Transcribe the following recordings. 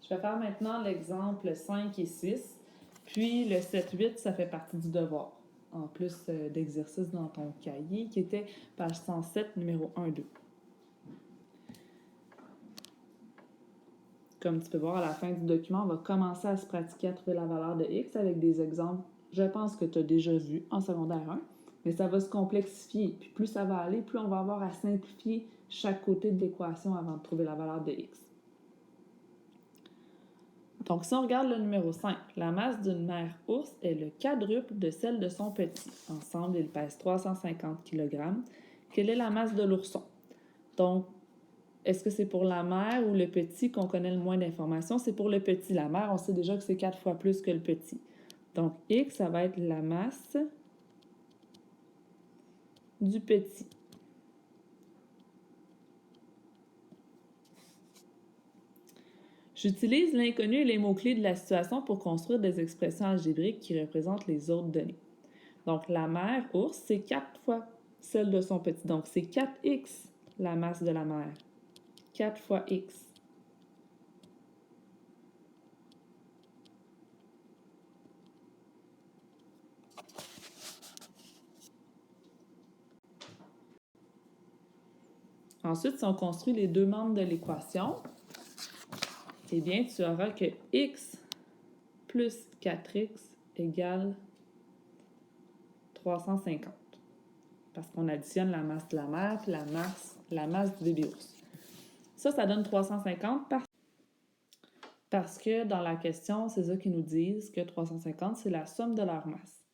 Je vais faire maintenant l'exemple 5 et 6, puis le 7-8, ça fait partie du devoir, en plus d'exercices dans ton cahier, qui était page 107, numéro 1-2. Comme tu peux voir, à la fin du document, on va commencer à se pratiquer à trouver la valeur de x avec des exemples, je pense que tu as déjà vu en secondaire 1, mais ça va se complexifier. Puis plus ça va aller, plus on va avoir à simplifier chaque côté de l'équation avant de trouver la valeur de x. Donc, si on regarde le numéro 5, la masse d'une mère ours est le quadruple de celle de son petit. Ensemble, ils pèsent 350 kg. Quelle est la masse de l'ourson? Donc, est-ce que c'est pour la mère ou le petit qu'on connaît le moins d'informations? C'est pour le petit. La mère, on sait déjà que c'est 4 fois plus que le petit. Donc, X, ça va être la masse du petit. J'utilise l'inconnu et les mots-clés de la situation pour construire des expressions algébriques qui représentent les autres données. Donc, la mère ours, c'est 4 fois celle de son petit. Donc, c'est 4x la masse de la mère. 4 fois x. Ensuite, si on construit les deux membres de l'équation, eh bien, tu auras que x plus 4x égale 350. Parce qu'on additionne la masse de la mère et la masse du bébé ours. Ça donne 350 parce que dans la question, c'est ça qu'ils nous disent que 350, c'est la somme de leur masse.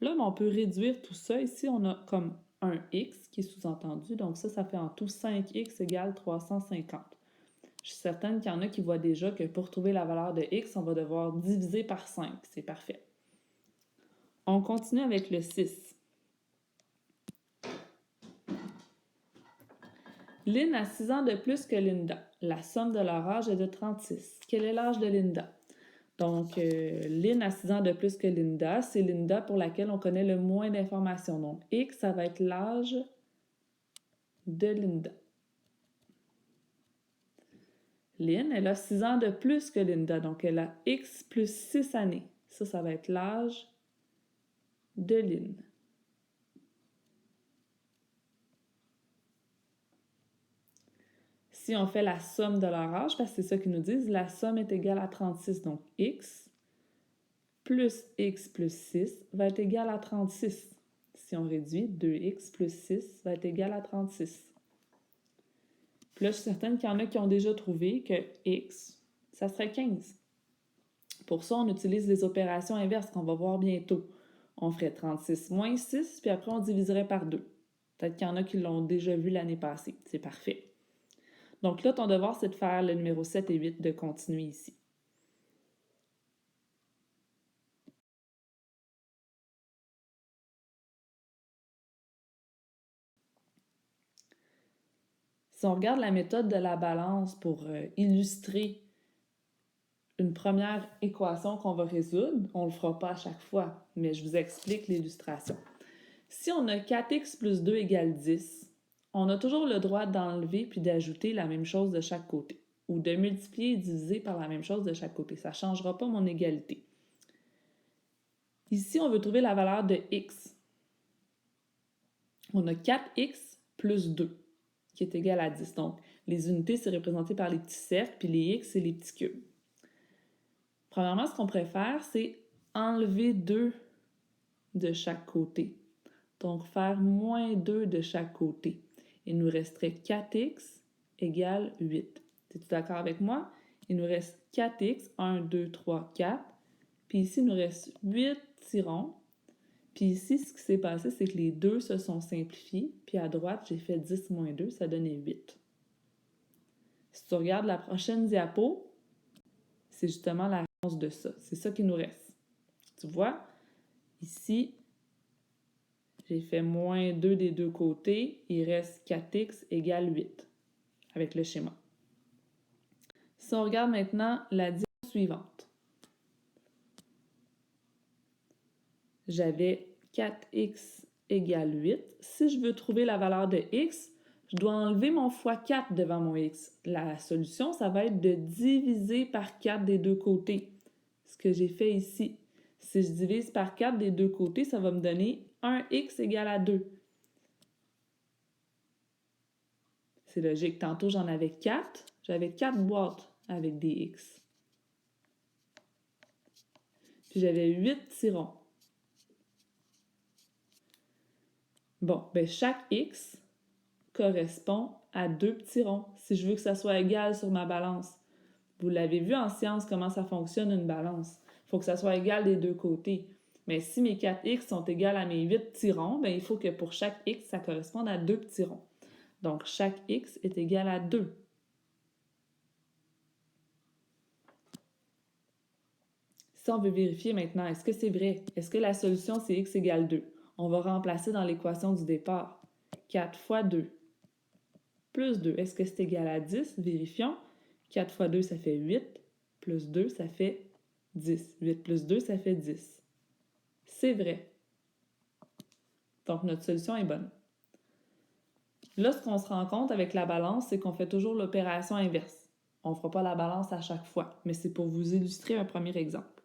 Là, on peut réduire tout ça. Ici, on a comme un x qui est sous-entendu. Donc ça fait en tout 5x égale 350. Je suis certaine qu'il y en a qui voient déjà que pour trouver la valeur de x, on va devoir diviser par 5. C'est parfait. On continue avec le 6. Lynn a 6 ans de plus que Linda. La somme de leur âge est de 36. Quel est l'âge de Linda? Donc, Lynn a 6 ans de plus que Linda. C'est Linda pour laquelle on connaît le moins d'informations. Donc, X, ça va être l'âge de Linda. Lynn, elle a 6 ans de plus que Linda. Donc, elle a X plus 6 années. Ça va être l'âge de Lynn. Si on fait la somme de leur âge, parce que c'est ça qu'ils nous disent, la somme est égale à 36. Donc, X plus X plus 6 va être égal à 36. Si on réduit, 2X plus 6 va être égal à 36. Puis là, je suis certaine qu'il y en a qui ont déjà trouvé que X, ça serait 15. Pour ça, on utilise les opérations inverses qu'on va voir bientôt. On ferait 36 moins 6, puis après, on diviserait par 2. Peut-être qu'il y en a qui l'ont déjà vu l'année passée. C'est parfait. Donc là, ton devoir, c'est de faire le numéro 7 et 8, de continuer ici. Si on regarde la méthode de la balance pour illustrer une première équation qu'on va résoudre, on ne le fera pas à chaque fois, mais je vous explique l'illustration. Si on a 4x plus 2 égale 10, on a toujours le droit d'enlever puis d'ajouter la même chose de chaque côté, ou de multiplier et diviser par la même chose de chaque côté. Ça ne changera pas mon égalité. Ici, on veut trouver la valeur de x. On a 4x plus 2, qui est égal à 10. Donc, les unités, c'est représenté par les petits cercles, puis les x, c'est les petits cubes. Premièrement, ce qu'on pourrait faire, c'est enlever 2 de chaque côté. Donc, faire moins 2 de chaque côté. Il nous resterait 4x égale 8. Es-tu d'accord avec moi? Il nous reste 4x, 1, 2, 3, 4. Puis ici, il nous reste 8 tirons. Puis ici, ce qui s'est passé, c'est que les 2 se sont simplifiés. Puis à droite, j'ai fait 10 moins 2, ça donnait 8. Si tu regardes la prochaine diapo, c'est justement la réponse de ça. C'est ça qui nous reste. Tu vois? Ici, j'ai fait moins 2 des deux côtés. Il reste 4x égale 8 avec le schéma. Si on regarde maintenant la diapo suivante, j'avais 4x égale 8. Si je veux trouver la valeur de x, Je dois enlever mon x4 devant mon x. La solution, ça va être de diviser par 4 des deux côtés. Ce que j'ai fait ici. Si je divise par 4 des deux côtés, ça va me donner 1x égale à 2. C'est logique. Tantôt, j'en avais 4. J'avais 4 boîtes avec des x. Puis j'avais 8 tirons. Bon, ben chaque x correspond à 2 petits ronds, si je veux que ça soit égal sur ma balance. Vous l'avez vu en sciences comment ça fonctionne une balance. Il faut que ça soit égal des deux côtés. Mais si mes 4x sont égales à mes 8 petits ronds, ben il faut que pour chaque x, ça corresponde à 2 petits ronds. Donc, chaque x est égal à 2. Si on veut vérifier maintenant, est-ce que c'est vrai? Est-ce que la solution, c'est x égale 2? On va remplacer dans l'équation du départ. 4 fois 2 plus 2, est-ce que c'est égal à 10? Vérifions. 4 fois 2, ça fait 8. Plus 2, ça fait 10. 8 plus 2, ça fait 10. C'est vrai. Donc, notre solution est bonne. Là, ce qu'on se rend compte avec la balance, c'est qu'on fait toujours l'opération inverse. On ne fera pas la balance à chaque fois, mais c'est pour vous illustrer un premier exemple.